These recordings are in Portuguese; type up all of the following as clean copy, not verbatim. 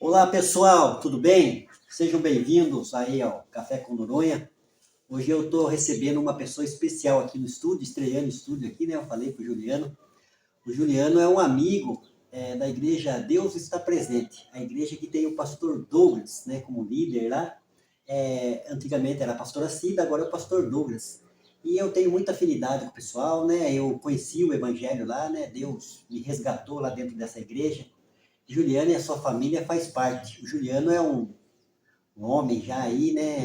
Olá pessoal, tudo bem? Sejam bem-vindos aí ao Café com Noronha. Hoje eu estou recebendo uma pessoa especial aqui no estúdio, estreando o estúdio aqui, né? Eu falei para o Juliano. O Juliano é um amigo da igreja Deus Está Presente, a igreja que tem o pastor Douglas, né, como líder lá. Antigamente era a pastora Cida, agora é o pastor Douglas. E eu tenho muita afinidade com o pessoal, né? Eu conheci o evangelho lá, né? Deus me resgatou lá dentro dessa igreja. Juliano e a sua família faz parte. O Juliano é um homem já aí, né?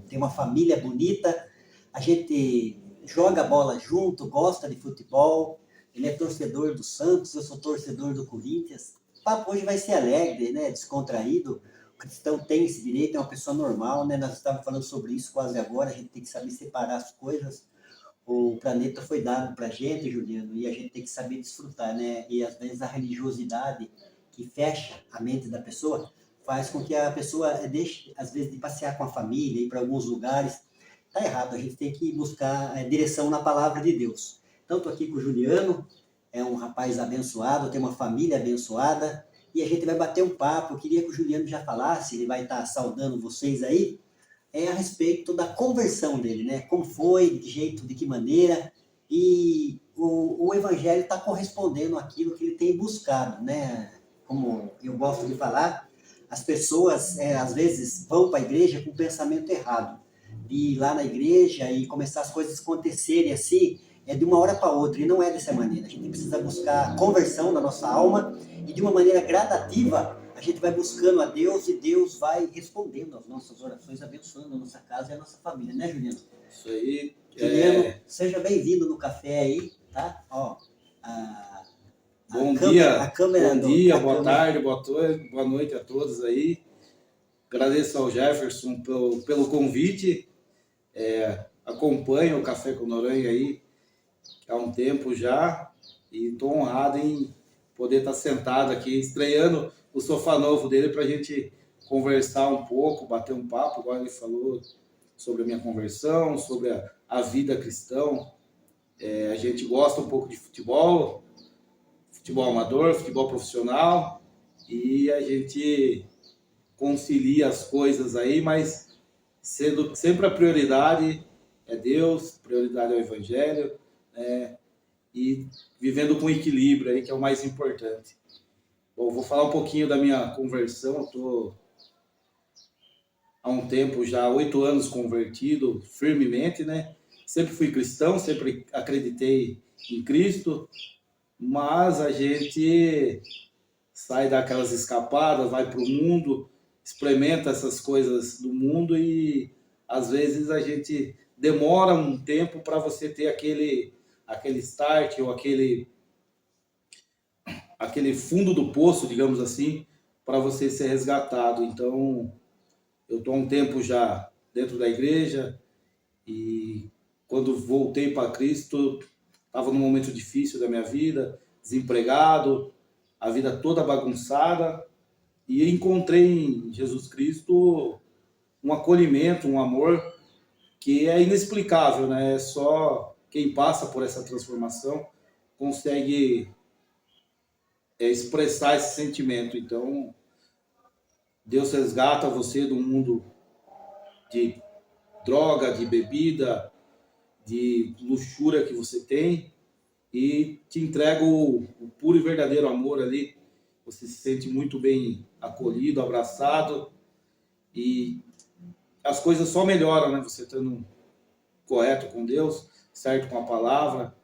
Tem uma família bonita. A gente joga bola junto, gosta de futebol. Ele é torcedor do Santos, eu sou torcedor do Corinthians. O papo hoje vai ser alegre, né? Descontraído. O cristão tem esse direito, é uma pessoa normal, né? Nós estávamos falando sobre isso quase agora. A gente tem que saber separar as coisas. O planeta foi dado para a gente, Juliano, e a gente tem que saber desfrutar, né? E às vezes a religiosidade que fecha a mente da pessoa faz com que a pessoa deixe, às vezes, de passear com a família, ir para alguns lugares. Tá errado, a gente tem que buscar direção na palavra de Deus. Então, estou aqui com o Juliano, é um rapaz abençoado, tem uma família abençoada, e a gente vai bater um papo. Eu queria que o Juliano já falasse, ele vai estar saudando vocês aí, a respeito da conversão dele, né? Como foi, de que jeito, de que maneira, e o Evangelho está correspondendo àquilo que ele tem buscado, né? Como eu gosto de falar, as pessoas às vezes vão para a igreja com o pensamento errado, de ir lá na igreja e começar as coisas acontecerem assim, de uma hora para outra, e não é dessa maneira. A gente precisa buscar conversão na nossa alma, e de uma maneira gradativa, a gente vai buscando a Deus e Deus vai respondendo às nossas orações, abençoando a nossa casa e a nossa família, né, Juliano? Isso aí. Juliano, seja bem-vindo no café aí, tá? Ó, Bom dia, boa câmera. tarde, boa noite a todos aí. Agradeço ao Jefferson pelo convite. Acompanho o Café com Noronha aí há um tempo já e estou honrado em poder estar sentado aqui, estreando o sofá novo dele para a gente conversar um pouco, bater um papo, igual ele falou, sobre a minha conversão, sobre a vida cristã. A gente gosta um pouco de futebol amador, futebol profissional, e a gente concilia as coisas aí, mas sendo sempre a prioridade é Deus, prioridade é o Evangelho, e vivendo com equilíbrio aí, que é o mais importante. Bom, vou falar um pouquinho da minha conversão. Eu estou há um tempo, já 8 anos convertido firmemente, né? Sempre fui cristão, sempre acreditei em Cristo, mas a gente sai daquelas escapadas, vai para o mundo, experimenta essas coisas do mundo e às vezes a gente demora um tempo para você ter aquele start ou aquele fundo do poço, digamos assim, para você ser resgatado. Então, eu estou há um tempo já dentro da igreja e quando voltei para Cristo, estava num momento difícil da minha vida, desempregado, a vida toda bagunçada, e encontrei em Jesus Cristo um acolhimento, um amor que é inexplicável, né? É só quem passa por essa transformação consegue expressar esse sentimento. Então, Deus resgata você do mundo de droga, de bebida, de luxúria que você tem e te entrega o puro e verdadeiro amor ali. Você se sente muito bem acolhido, abraçado e as coisas só melhoram, né? Você estando correto com Deus, certo com a palavra,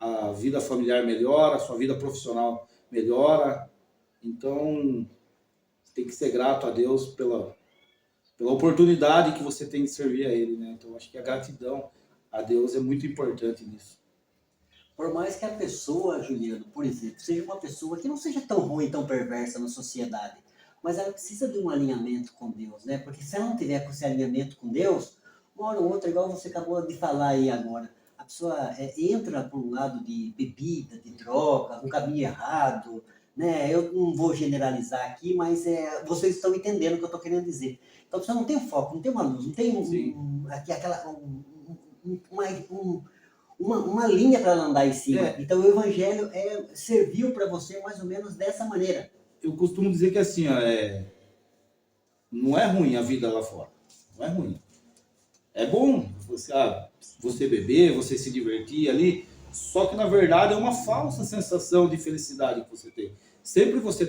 a vida familiar melhora, a sua vida profissional melhora. Então, tem que ser grato a Deus pela oportunidade que você tem de servir a Ele, né? Então, acho que a gratidão a Deus é muito importante nisso. Por mais que a pessoa, Juliano, por exemplo, seja uma pessoa que não seja tão ruim, tão perversa na sociedade, mas ela precisa de um alinhamento com Deus, né? Porque se ela não tiver com esse alinhamento com Deus, uma hora ou outra, igual você acabou de falar aí agora, a pessoa entra por um lado de bebida, de droga, um caminho errado, né? Eu não vou generalizar aqui, mas vocês estão entendendo o que eu estou querendo dizer. Então a pessoa não tem um foco, não tem uma luz, não tem uma linha para ela andar em cima. Então o evangelho serviu para você mais ou menos dessa maneira. eu costumo dizer que assim, ó, não é ruim a vida lá fora. Não é ruim. É bom você beber, você se divertir ali, só que na verdade é uma falsa sensação de felicidade que você tem. Sempre você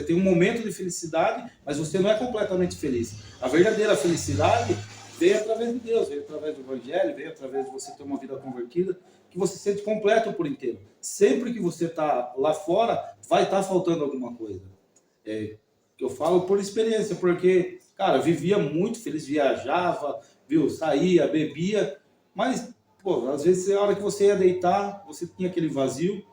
tem um momento de felicidade, mas você não é completamente feliz. A verdadeira felicidade vem através de Deus, vem através do Evangelho, vem através de você ter uma vida convertida, que você se sente completo por inteiro. Sempre que você está lá fora, vai estar faltando alguma coisa. Eu falo por experiência, porque, cara, eu vivia muito feliz, viajava, viu, saía, bebia, mas, pô, às vezes, a hora que você ia deitar, você tinha aquele vazio,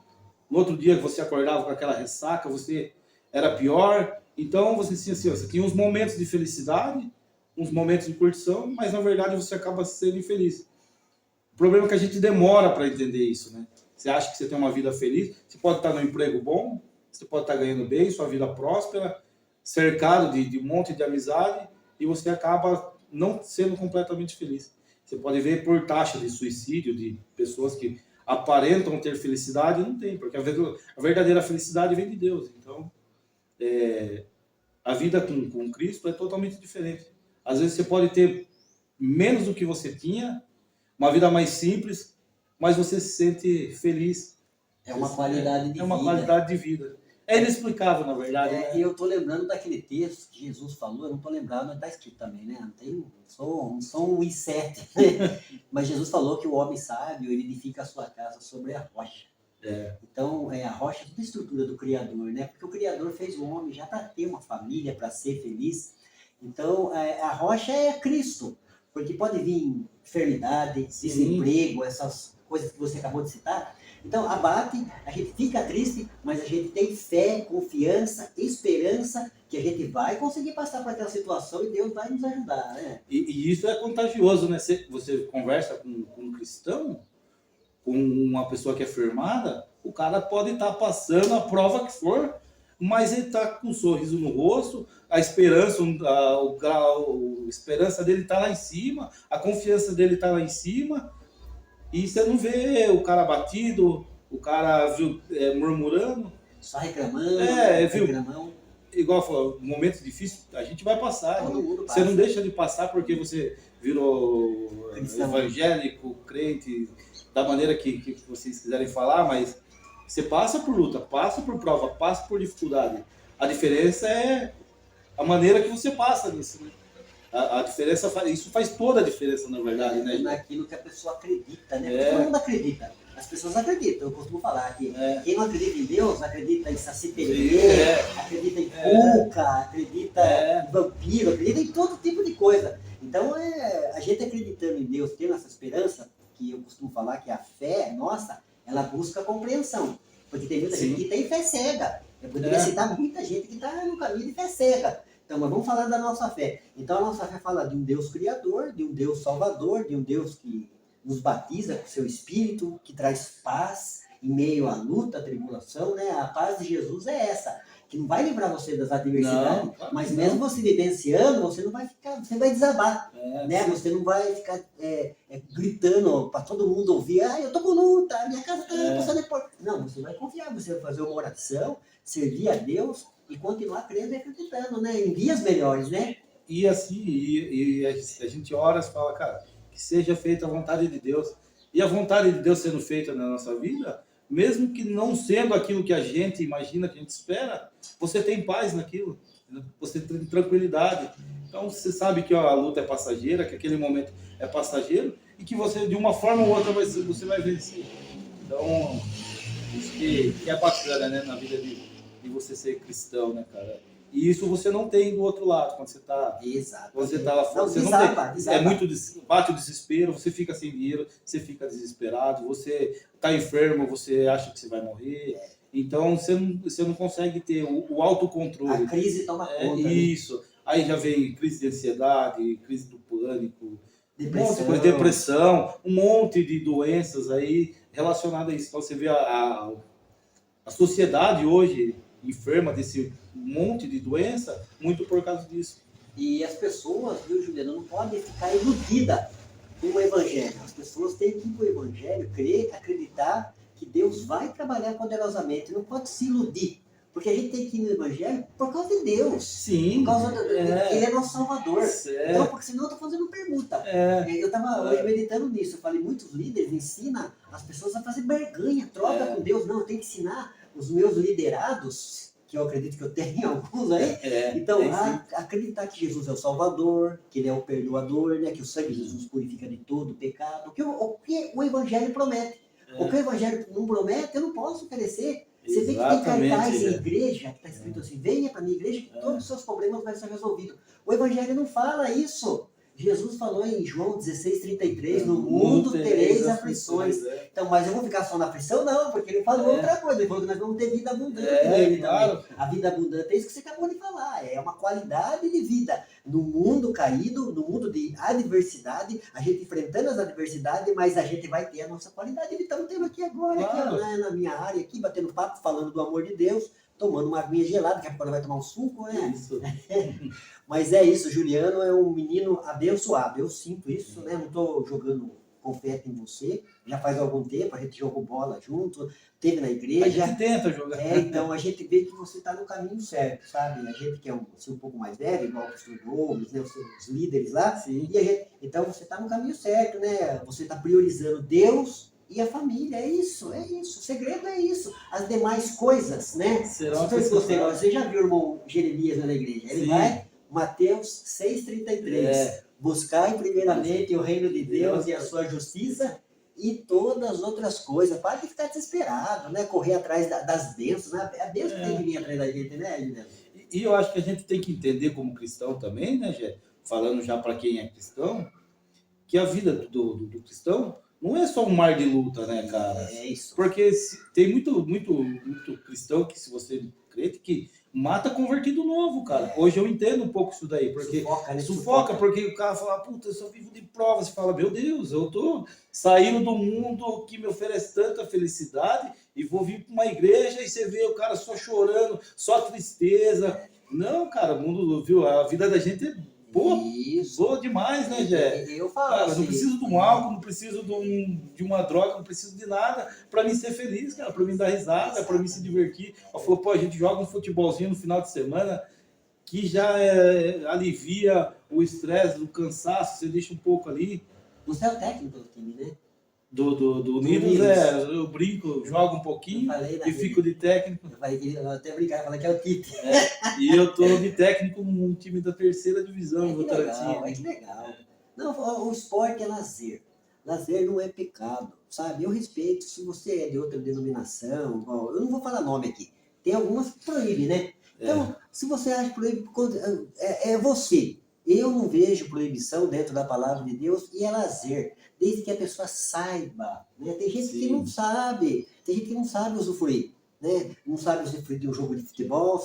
no outro dia que você acordava com aquela ressaca, você era pior, então você tinha assim, você tinha uns momentos de felicidade, uns momentos de curtição, mas na verdade você acaba sendo infeliz. O problema é que a gente demora para entender isso, né? Você acha que você tem uma vida feliz, você pode estar no emprego bom, você pode estar ganhando bem, sua vida próspera, cercado de um monte de amizade, e você acaba não sendo completamente feliz. Você pode ver por taxa de suicídio de pessoas que aparentam ter felicidade e não tem, porque a verdadeira felicidade vem de Deus. Então, a vida com Cristo é totalmente diferente. Às vezes você pode ter menos do que você tinha, uma vida mais simples, mas você se sente feliz. É uma qualidade de vida. É uma qualidade de vida. É inexplicável, na verdade. E eu estou lembrando daquele texto que Jesus falou, eu não estou lembrando, mas está escrito também, né? Não sou um inseto, né? Mas Jesus falou que o homem sábio, ele edifica a sua casa sobre a rocha. Então, a rocha é toda a estrutura do Criador, né? Porque o Criador fez o homem já para ter uma família, para ser feliz. Então, a rocha é Cristo, porque pode vir enfermidade, desemprego, essas coisas que você acabou de citar. Então, abate, a gente fica triste, mas a gente tem fé, confiança, esperança que a gente vai conseguir passar por aquela situação e Deus vai nos ajudar, né? E isso é contagioso, né? Você conversa com um cristão, com uma pessoa que é firmada, o cara pode estar passando a prova que for, mas ele está com um sorriso no rosto, a esperança, a esperança dele está lá em cima, a confiança dele está lá em cima, e você não vê o cara batido, o cara murmurando. Só reclamando, reclamão. Igual falou, momentos difíceis a gente vai passar. Todo mundo passa. Você não deixa de passar porque você virou evangélico, crente, da maneira que vocês quiserem falar, mas você passa por luta, passa por prova, passa por dificuldade. A diferença é a maneira que você passa nisso, né? A diferença, isso faz toda a diferença, na verdade, né? Naquilo que a pessoa acredita, né? Porque todo mundo acredita. As pessoas acreditam, eu costumo falar que quem não acredita em Deus, acredita em Saci Pererê, acredita em cuca, acredita em vampiro, acredita em todo tipo de coisa. Então, a gente acreditando em Deus, tendo essa esperança, que eu costumo falar que a fé nossa, ela busca compreensão. Porque tem muita gente que tem fé cega. Eu poderia citar muita gente que está no caminho de fé cega. Então, mas vamos falar da nossa fé. Então, a nossa fé fala de um Deus criador, de um Deus salvador, de um Deus que nos batiza com seu Espírito, que traz paz em meio à luta, à tribulação, né? A paz de Jesus é essa, que não vai livrar você das adversidades, mas mesmo você vivenciando, você não vai ficar, você vai desabar, né? Você não vai ficar gritando para todo mundo ouvir, eu tô com luta, minha casa tá passando por... Não, você vai confiar, você vai fazer uma oração, servir a Deus e continuar crendo e acreditando, né? Em dias melhores, né? E assim, a gente ora e fala, cara, que seja feita a vontade de Deus. E a vontade de Deus sendo feita na nossa vida, mesmo que não sendo aquilo que a gente imagina, que a gente espera, você tem paz naquilo, você tem tranquilidade. Então você sabe que a luta é passageira, que aquele momento é passageiro e que você, de uma forma ou outra, você vai vencer. Então, isso que é bacana, né, na vida de você ser cristão, né, cara? E isso você não tem do outro lado, quando você tá lá fora. Você não tem. Bate o desespero, você fica sem dinheiro, você fica desesperado, você tá enfermo, você acha que você vai morrer. Então você não consegue ter o autocontrole. A crise toma conta. Isso. Aí já vem crise de ansiedade, crise do pânico, depressão, um monte de doenças aí relacionadas a isso. Então você vê a sociedade hoje enferma desse monte de doença, muito por causa disso. E as pessoas, viu, Juliano, não podem ficar iludidas com o Evangelho. As pessoas têm que ir para o Evangelho, crer, acreditar que Deus vai trabalhar poderosamente. Não pode se iludir, Porque a gente tem que ir no Evangelho por causa de Deus. Sim. Por causa ele é nosso Salvador. Então, porque senão eu estou fazendo permuta. Eu estava hoje meditando nisso. Eu falei, muitos líderes ensinam as pessoas a fazer barganha, troca com Deus. Não, eu tenho que ensinar os meus liderados, que eu acredito que eu tenho alguns aí. Então, acreditar que Jesus é o Salvador, que ele é o perdoador, né? Que o sangue de Jesus purifica de todo pecado. O que o Evangelho promete. O que o Evangelho não promete, eu não posso oferecer. Você vê que tem cartaz em igreja, que está escrito assim, venha para a minha igreja que todos os seus problemas vão ser resolvidos. O Evangelho não fala isso. Jesus falou em João 16:33, no mundo tereis aflições. Então, mas eu vou ficar só na aflição? Não, porque ele falou outra coisa. Ele falou que nós vamos ter vida abundante nele também. A vida abundante é isso que você acabou de falar. É uma qualidade de vida. No mundo caído, no mundo de adversidade, a gente enfrentando as adversidades, mas a gente vai ter a nossa qualidade. Ele está tendo aqui agora, aqui, na minha área, aqui, batendo papo, falando do amor de Deus, tomando uma aguinha gelada, que a pouco vai tomar um suco, né? Isso. Mas é isso, Juliano é um menino abençoado, eu sinto isso, né? Não estou jogando confete em você, já faz algum tempo, a gente jogou bola junto, teve na igreja. A gente tenta jogar. Então a gente vê que você está no caminho certo, sabe? A gente que é um pouco mais velho, igual os novos, né? Os líderes lá, e a gente, então você está no caminho certo, né? Você está priorizando Deus e a família, é isso. O segredo é isso. As demais coisas, né? Você já viu o irmão Jeremias na igreja? Ele vai, Mateus 6:33. Buscar primeiramente o reino de Deus e a sua justiça e todas as outras coisas. Para de ficar desesperado, né? Correr atrás das bênçãos, né? É a bênção que tem que vir atrás da gente, né, Juliano? E eu acho que a gente tem que entender como cristão também, né, Gé? Falando já para quem é cristão, que a vida do cristão não é só um mar de luta, né, cara? É isso. Porque tem muito cristão que, se você crê, que mata convertido novo, cara. Hoje eu entendo um pouco isso daí, porque sufoca, porque o cara fala, puta, eu só vivo de provas. Você fala, meu Deus, eu tô saindo do mundo que me oferece tanta felicidade e vou vir para uma igreja e você vê o cara só chorando, só tristeza. Não, cara, o mundo, viu? A vida da gente é boa demais, né, Gé? Eu falo cara, assim, não preciso de um álcool, não preciso de uma droga, não preciso de nada para mim ser feliz, cara, para mim dar risada, para mim se divertir. Ela falou, pô, a gente joga um futebolzinho no final de semana que já alivia o estresse, o cansaço, você deixa um pouco ali. Você é o técnico do time, né? Do Unidos, eu brinco, jogo um pouquinho e fico de técnico. Eu até brincar, falei que é o Tite. E eu tô de técnico num time da terceira divisão, que legal. Não, o esporte é lazer. Lazer não é pecado, sabe? Eu respeito se você é de outra denominação, eu não vou falar nome aqui. Tem algumas que proíbem, né? Então, se você acha proíbe, é você. Eu não vejo proibição dentro da palavra de Deus e é lazer, desde que a pessoa saiba, né? Tem gente que não sabe, usufruir, né? Não sabe usufruir de um jogo de futebol,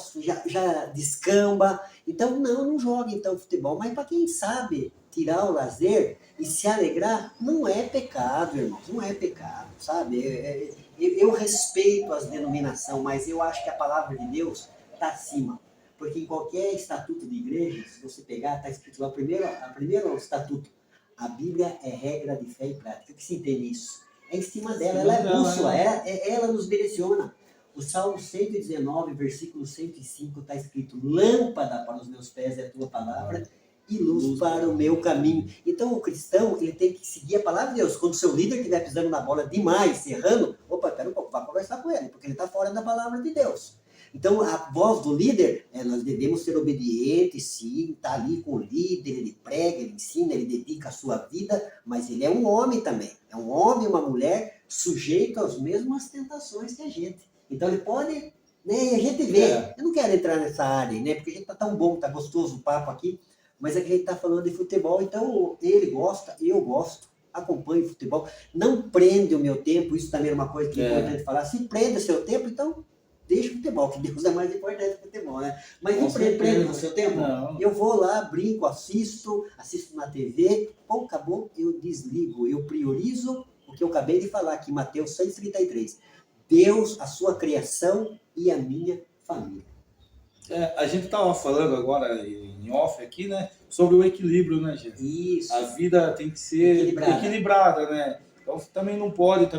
já descamba. Então, não joga então futebol, mas para quem sabe tirar o lazer e se alegrar, não é pecado, irmãos, não é pecado, sabe? Eu respeito as denominações, mas eu acho que a palavra de Deus está acima. Porque em qualquer estatuto de igreja, se você pegar, está escrito lá, o primeiro estatuto, a Bíblia é regra de fé e prática. O que se entende isso? É em cima dela, ela é bússola, ela nos direciona. O Salmo 119, versículo 105, está escrito, lâmpada para os meus pés é a tua palavra e luz para o meu caminho. Então o cristão, ele tem que seguir a palavra de Deus. Quando o seu líder estiver pisando na bola demais, errando, espera um pouco, vai conversar com ele, porque ele está fora da palavra de Deus. Então, a voz do líder, nós devemos ser obedientes, sim, está ali com o líder, ele prega, ele ensina, ele dedica a sua vida, mas ele é um homem também. É um homem, uma mulher, sujeito às mesmas tentações que a gente. Então, ele pode, né, e a gente vê. Eu não quero entrar nessa área, né, porque a gente está tão bom, está gostoso o papo aqui, mas aqui a gente está falando de futebol, então ele gosta, eu gosto, acompanho futebol, não prende o meu tempo, isso também é uma coisa que é importante falar, se prende o seu tempo, então deixa o futebol, que Deus é mais importante que o futebol, né? Mas não prende o seu tempo. Não. Eu vou lá, brinco, assisto na TV, acabou, eu desligo, eu priorizo o que eu acabei de falar aqui, Mateus 6:33. Deus, a sua criação e a minha família. A gente estava falando agora em off aqui, né, sobre o equilíbrio, né, gente? Isso. A vida tem que ser equilibrada, né? Então também não pode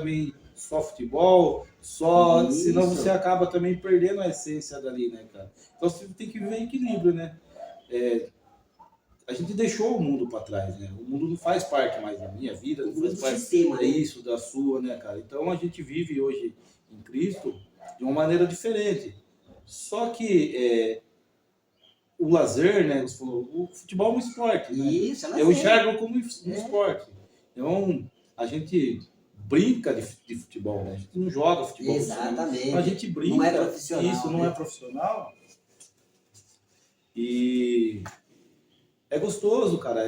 só futebol, só, Isso. senão você acaba também perdendo a essência dali, né, cara? Então você tem que viver em equilíbrio, né? A gente deixou o mundo para trás, né? O mundo não faz parte mais da minha vida, não faz Do parte sistema, né? isso, da sua, né, cara? Então a gente vive hoje em Cristo de uma maneira diferente. Só que o lazer, né? Você falou, o futebol é um esporte, né? Isso, Eu enxergo como um É. esporte. Então a gente brinca de futebol, né? A gente não joga futebol. Exatamente. Então a gente brinca. Não é profissional. Isso não né? é profissional. E é gostoso, cara.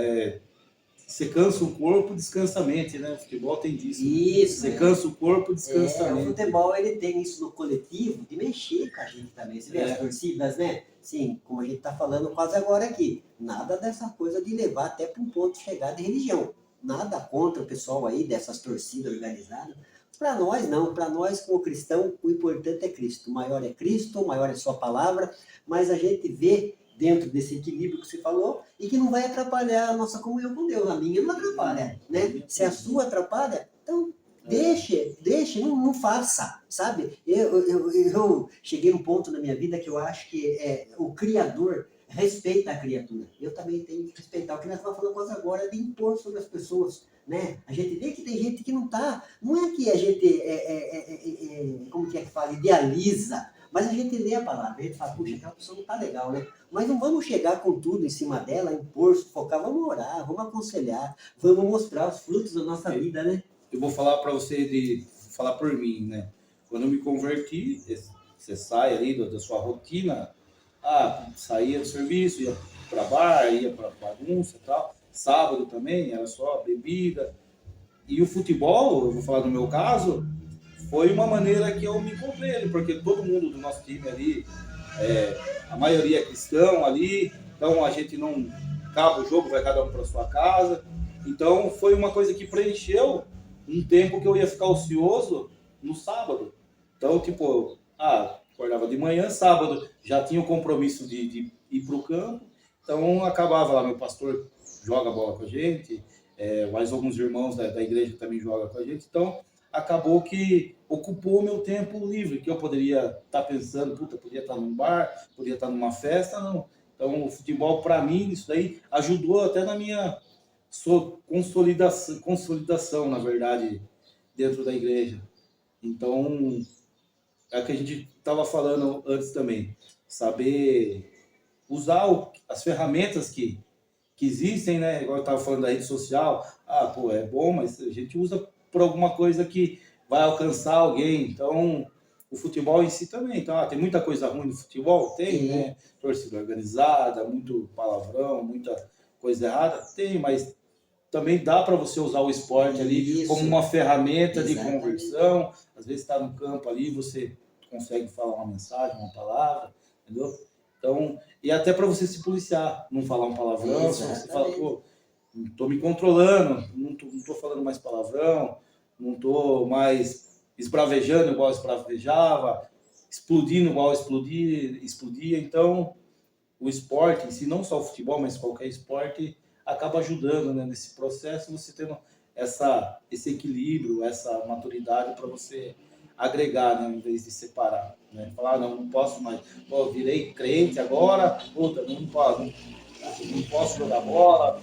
Você cansa o corpo, descansa a mente, né? O futebol tem disso. Isso. Você cansa o corpo, descansa a O mente. futebol, ele tem isso no coletivo, de mexer com a gente também. Você vê as torcidas, né? Sim, como a gente está falando quase agora aqui. Nada dessa coisa de levar até para um ponto de chegar de religião. Nada contra o pessoal aí dessas torcidas organizadas. Para nós, não. Para nós, como cristão, o importante é Cristo. O maior é Cristo, o maior é sua palavra. Mas a gente vê dentro desse equilíbrio que você falou e que não vai atrapalhar a nossa comunhão com Deus. A minha não atrapalha, né? Se a sua atrapalha, então deixe, não faça, sabe? Eu cheguei num ponto na minha vida que eu acho que o Criador respeita a criatura. Eu também tenho que respeitar. O que nós estamos falando quase agora é de impor sobre as pessoas, né? A gente vê que tem gente que não é que a gente, como que fala, idealiza, mas a gente lê a palavra, a gente fala, puxa, aquela pessoa não está legal, né? Mas não vamos chegar com tudo em cima dela, impor, sufocar, vamos orar, vamos aconselhar, vamos mostrar os frutos da nossa vida, né? Eu vou falar para você, falar por mim, né? Quando eu me converti, você sai ali da sua rotina, saía do serviço, ia para bar, ia para bagunça e tal. Sábado também era só bebida. E o futebol, eu vou falar do meu caso, foi uma maneira que eu me encontrei ali, porque todo mundo do nosso time ali, a maioria é cristão ali, então a gente não acaba o jogo, vai cada um para sua casa. Então foi uma coisa que preencheu um tempo que eu ia ficar ocioso no sábado. Então, tipo, acordava de manhã, sábado já tinha o compromisso de ir para o campo, então acabava lá, meu pastor joga bola com a gente, mais alguns irmãos da igreja também jogam com a gente, então acabou que ocupou o meu tempo livre, que eu poderia estar pensando, podia estar num bar, podia estar numa festa, não. Então o futebol, para mim, isso daí ajudou até na minha consolidação, na verdade, dentro da igreja. Então, é o que a gente estava falando antes também, saber usar as ferramentas que existem, né? Igual eu estava falando da rede social, é bom, mas a gente usa por alguma coisa que vai alcançar alguém. Então, o futebol em si também. Então, tem muita coisa ruim no futebol? Tem, né? Torcida organizada, muito palavrão, muita coisa errada? Tem, mas também dá para você usar o esporte ali como uma ferramenta de conversão. Às vezes está no campo ali, você consegue falar uma mensagem, uma palavra, entendeu? Então, e até para você se policiar, não falar um palavrão, se você fala, não estou me controlando, não estou falando mais palavrão, não estou mais esbravejando igual esbravejava, explodindo igual explodia. Então, o esporte em si, não só o futebol, mas qualquer esporte, acaba ajudando, né, nesse processo, você tendo esse equilíbrio, essa maturidade para você agregar, né, em vez de separar, né? Falar, não posso mais, virei crente agora, não posso jogar bola,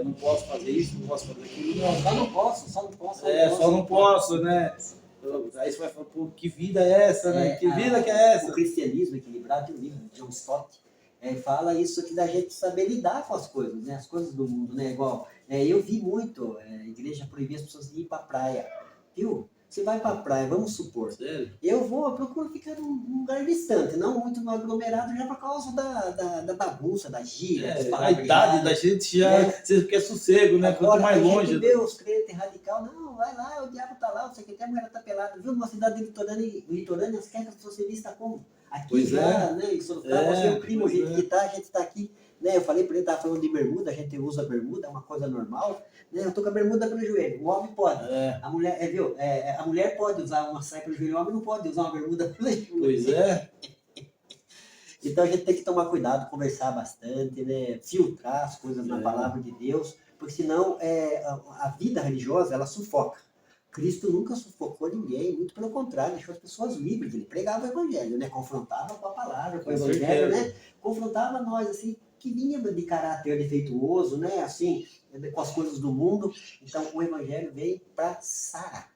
não posso fazer isso, não posso fazer aquilo. Não, só não posso. Só não posso, né? Aí você vai falar, que vida é essa, né? Que vida que é essa? O Cristianismo Equilibrado, tem um livro de John Stott, fala isso aqui da gente saber lidar com as coisas, né? As coisas do mundo, né? Igual, eu vi muito a igreja proibir as pessoas de ir para a praia, viu? Você vai para a praia, vamos supor. Sério? Eu procuro ficar num lugar distante, não muito no aglomerado, já por causa da bagunça, da gíria, a idade da gente já você quer sossego, né? Agora, quanto mais longe. A gente vê os crentes radical, não, vai lá, o diabo tá lá, não sei o que, até a mulher tá pelada, viu? Numa cidade litorânea, você quer que a pessoa se vista como? Aqui já, né? Em Sorocaba, você é o primo, o jeito que tá, a gente tá aqui. Né, eu falei para ele, estava falando de bermuda, a gente usa bermuda, é uma coisa normal, né? Eu tô com a bermuda pelo joelho, o homem pode, a mulher, viu? A mulher pode usar uma saia pelo joelho, o homem não pode usar uma bermuda pelo joelho. Pois é. Então a gente tem que tomar cuidado, conversar bastante, né? Filtrar as coisas na palavra de Deus, porque senão a vida religiosa, ela sufoca. Cristo nunca sufocou ninguém, muito pelo contrário, deixou as pessoas livres. Ele pregava o evangelho, né? Confrontava com a palavra, com o evangelho, né? Confrontava nós, assim, que vinha de caráter defeituoso, né? Assim, com as coisas do mundo. Então, o evangelho veio para sarar.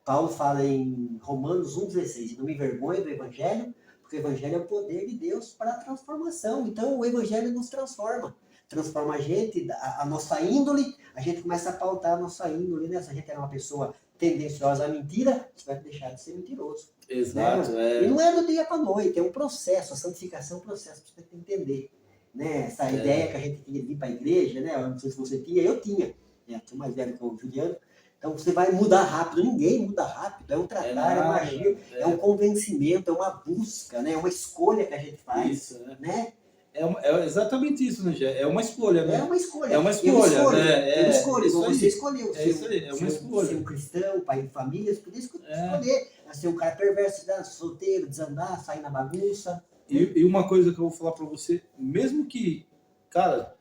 Paulo fala em Romanos 1,16, não me envergonhe do evangelho, porque o evangelho é o poder de Deus para a transformação. Então, o evangelho nos transforma. Transforma a gente, a nossa índole, a gente começa a pautar a nossa índole, né? Se a gente é uma pessoa tendenciosa à mentira, você vai deixar de ser mentiroso. Exato, né? E não é do dia para a noite, é um processo, a santificação é um processo para você entender. Né? Essa ideia que a gente tinha de vir para a igreja, né? Eu não sei se você tinha, eu tinha. Eu sou mais velho que o Juliano. Então você vai mudar rápido, ninguém muda rápido, é um tratar, é um agir, é um convencimento, é uma busca, né? É uma escolha que a gente faz. Isso, né? É exatamente isso, né, Gé? É uma escolha, né? É uma escolha. É uma escolha, né? Eu escolho, isso você aí. escolheu. É isso aí, é uma escolha. Ser um cristão, pai de família, você podia escolher. Ser um cara perverso, solteiro, desandar, sair na bagunça. E uma coisa que eu vou falar para você, mesmo que, cara,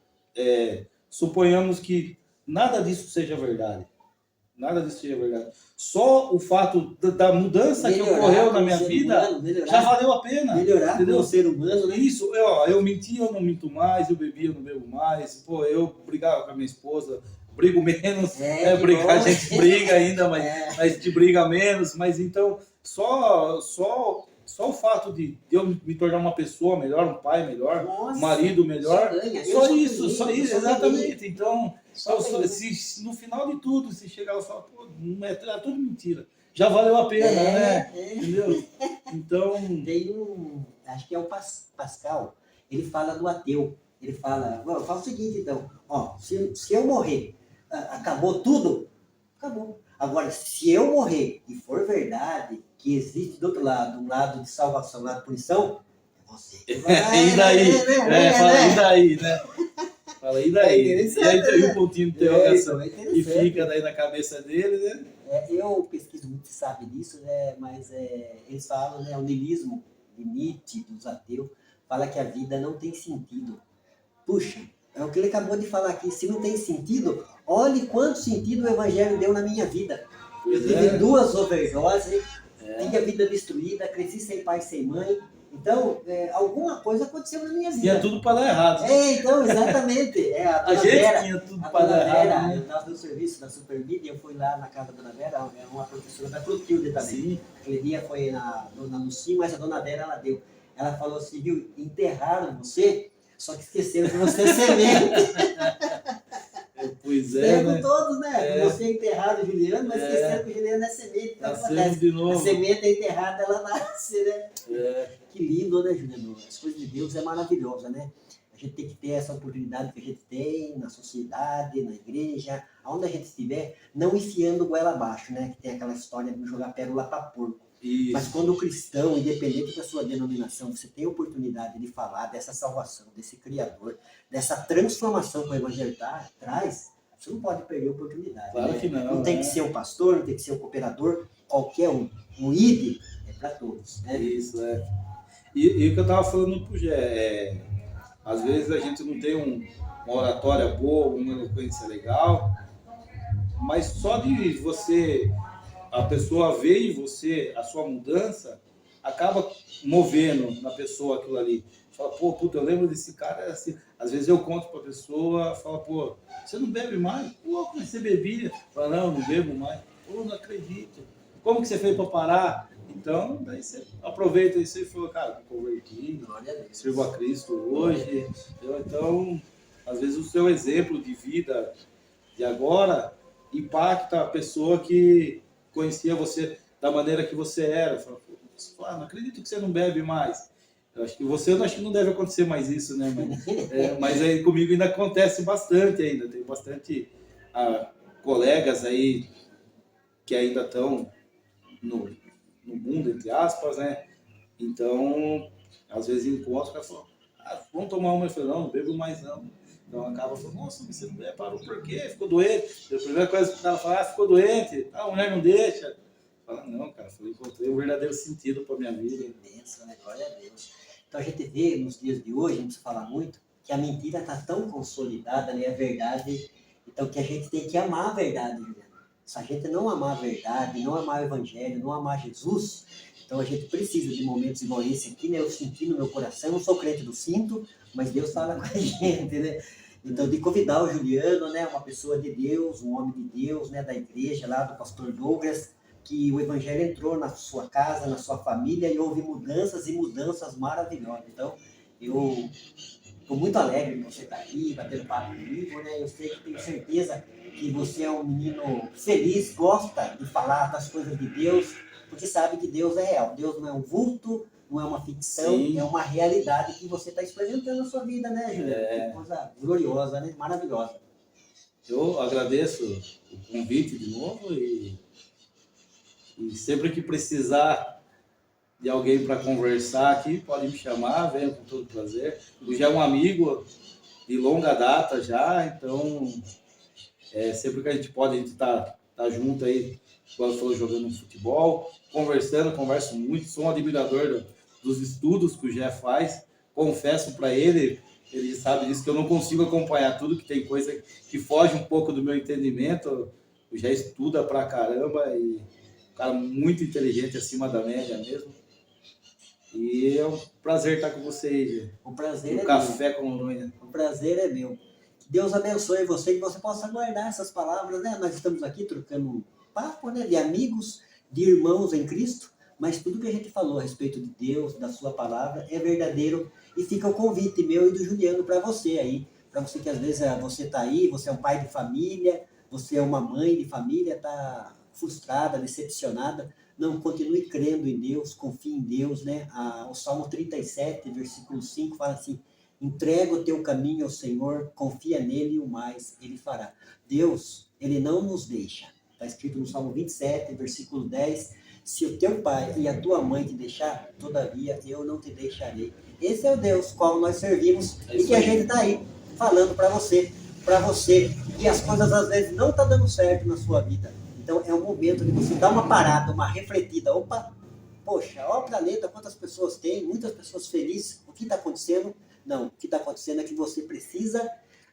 suponhamos que nada disso seja verdade. Nada disso seja verdade. Só o fato da mudança que ocorreu na minha vida já valeu a pena. Melhorar como ser humano, né? Isso, eu menti, eu não minto mais, eu bebi, eu não bebo mais. Pô, eu brigava com a minha esposa, brigo menos. A gente briga ainda, mas a gente briga menos. Mas então, só o fato de eu me tornar uma pessoa melhor, um pai melhor, um marido melhor, só isso, exatamente. Então, se no final de tudo, se chegar e falar, pô, não é tudo mentira, já valeu a pena, né? Entendeu? Então... Tem acho que é o Pascal, ele fala do ateu. Ele fala o seguinte, então, se eu morrer, acabou tudo? Acabou. Agora, se eu morrer e for verdade que existe do outro lado, um lado de salvação, um lado de punição, é você que vai. E daí? E daí, né? Fala, e daí? E aí tem um pontinho de interrogação. E fica daí na cabeça dele, né? Eu pesquiso muito, você sabe disso, né? Mas eles falam, né? O niilismo de Nietzsche, dos ateus, fala que a vida não tem sentido. Puxa, é o que ele acabou de falar aqui. Se não tem sentido, olhe quanto sentido o evangelho deu na minha vida. Eu tive 2 overdoses, tive a vida destruída, cresci sem pai, sem mãe. Então, alguma coisa aconteceu na minha vida. Tinha tudo para dar errado. Então, exatamente. A gente tinha tudo para dar errado. Eu estava no serviço da Supermídia, eu fui lá na casa da Dona Vera, uma professora da Clotilde também. Sim. Aquele dia foi na Dona Lucy, mas a Dona Vera, ela deu. Ela falou assim, viu, enterraram você, só que esqueceram que você é semente. Pois é, né? Todos, né? Você é enterrado, Juliano, mas esqueceram que o Juliano é semente. Nascemos de novo. A semente é enterrada, ela nasce, né? Que lindo, né, Juliano? As coisas de Deus é maravilhosa, né? A gente tem que ter essa oportunidade que a gente tem na sociedade, na igreja, aonde a gente estiver, não enfiando goela abaixo, né? Que tem aquela história de jogar pérola para porco. Isso. Mas quando o cristão, independente da sua denominação, você tem a oportunidade de falar dessa salvação, desse Criador, dessa transformação que o Evangelho traz, você não pode perder a oportunidade. Claro, né? Que não. Não tem que ser o pastor, não tem que ser o cooperador, qualquer um. Um ID é para todos. Né? Isso, E o que eu estava falando pro Gé, às vezes a gente não tem uma oratória boa, uma eloquência legal, mas só de você... A pessoa vê em você a sua mudança, acaba movendo na pessoa aquilo ali. Fala, puta, eu lembro desse cara, assim. Às vezes eu conto pra pessoa, fala, você não bebe mais? Como você bebia? Fala, não bebo mais. Não acredito. Como que você fez para parar? Então, daí você aproveita isso e fala, cara, me converti, sirvo a Cristo hoje. Então, às vezes o seu exemplo de vida de agora impacta a pessoa que conhecia você da maneira que você era. Fala, não acredito que você não bebe mais. Eu acho que acho que não deve acontecer mais isso, né? Mas aí comigo ainda acontece bastante ainda. Tem bastante colegas aí que ainda estão no mundo, entre aspas, né? Então, às vezes encontro, o cara fala, vamos tomar uma. Eu falo, não bebo mais não. Então acaba falando, nossa, você não parou por quê? Ficou doente? A primeira coisa que o cara fala, ficou doente, a mulher não deixa. Fala, não, cara, encontrei um verdadeiro sentido para minha vida. Imenso, né? Glória a Deus. Então a gente vê nos dias de hoje, a gente precisa falar muito, que a mentira está tão consolidada, né? A verdade, então que a gente tem que amar a verdade, Juliano. Se a gente não amar a verdade, não amar o evangelho, não amar Jesus, então a gente precisa de momentos igual esse aqui, né? Eu senti no meu coração, eu não sou crente do cinto, mas Deus fala com a gente, né? Então, de convidar o Juliano, né? Uma pessoa de Deus, um homem de Deus, né? Da igreja lá, do pastor Douglas, que o evangelho entrou na sua casa, na sua família, e houve mudanças e mudanças maravilhosas. Então, eu estou muito alegre de você estar aqui, batendo papo comigo, né? Eu sei que tenho certeza que você é um menino feliz, gosta de falar das coisas de Deus, porque sabe que Deus é real. Deus não é um vulto, não é uma ficção, Sim. é uma realidade que você está experimentando na sua vida, né, Juliano? Que coisa gloriosa, né? Maravilhosa. Eu agradeço o convite de novo e sempre que precisar de alguém para conversar aqui, pode me chamar, venha com todo prazer. Eu já é um amigo de longa data já, então sempre que a gente pode, a gente tá junto aí, igual você falou, jogando futebol, converso muito, sou um admirador dos estudos que o Jeff faz, confesso para ele sabe disso, que eu não consigo acompanhar tudo, que tem coisa que foge um pouco do meu entendimento, o Jeff estuda pra caramba e um cara muito inteligente, acima da média mesmo. E é um prazer estar com vocês. O prazer é Café com Noronha. O prazer é meu. Que Deus abençoe você e que você possa guardar essas palavras, né? Nós estamos aqui trocando um papo, né? De amigos, de irmãos em Cristo, mas tudo que a gente falou a respeito de Deus, da sua palavra, é verdadeiro. E fica o convite meu e do Juliano para você aí. Para você que às vezes você está aí, você é um pai de família, você é uma mãe de família, está frustrada, decepcionada. Não, continue crendo em Deus, confie em Deus, né? O Salmo 37, versículo 5, fala assim: entrega o teu caminho ao Senhor, confia nele e o mais ele fará. Deus, ele não nos deixa. Está escrito no Salmo 27, versículo 10, se o teu pai e a tua mãe te deixar, todavia eu não te deixarei. Esse é o Deus qual nós servimos e que a gente está aí falando para você, que as coisas às vezes não estão dando certo na sua vida. Então é o momento de você dar uma parada, uma refletida. Opa, poxa, olha o planeta, quantas pessoas tem, muitas pessoas felizes. O que está acontecendo? Não, o que está acontecendo é que você precisa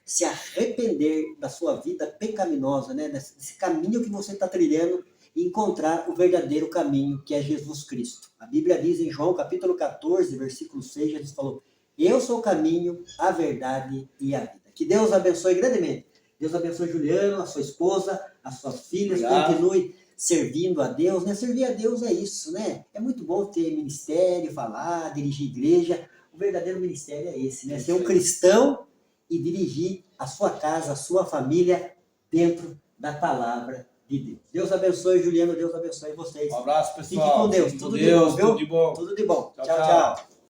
se arrepender da sua vida pecaminosa, né? Desse caminho que você está trilhando e encontrar o verdadeiro caminho, que é Jesus Cristo. A Bíblia diz em João capítulo 14, versículo 6, Jesus falou: eu sou o caminho, a verdade e a vida. Que Deus abençoe grandemente. Deus abençoe Juliano, a sua esposa, as suas filhas. Obrigado. Continue servindo a Deus, né? Servir a Deus é isso, né? É muito bom ter ministério, falar, dirigir igreja. O verdadeiro ministério é esse, né? Ser um cristão e dirigir a sua casa, a sua família dentro da palavra de Deus. Deus abençoe, Juliano. Deus abençoe vocês. Um abraço, pessoal. Fique com Deus. Tudo de bom, viu? Tudo de bom. Tudo de bom. Tchau, tchau.